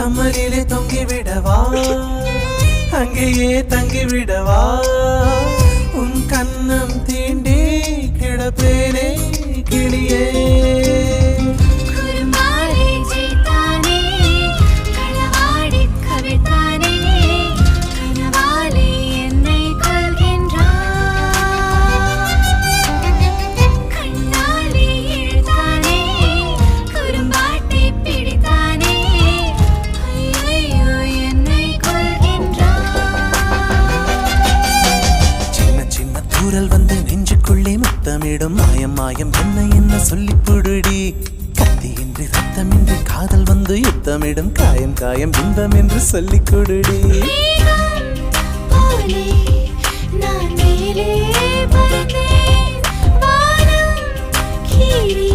கம்மலிலே தொங்கிவிடவா அங்கேயே தங்கிவிடவா உன் கண்ணம் தீண்டி கிடப்பேனே கிளியே வந்து நெஞ்சுக்குள்ளே முத்தமிடும் மாயம் மாயம் என்ன என்ன சொல்லி புடுடி கத்தியின்றி ரத்தமின்றி காதல் வந்து யுத்தமிடும் காயம் காயம் இன்பம் என்று சொல்லி கொடுடி நான் மேலே பறந்தேன் வானம் கீழே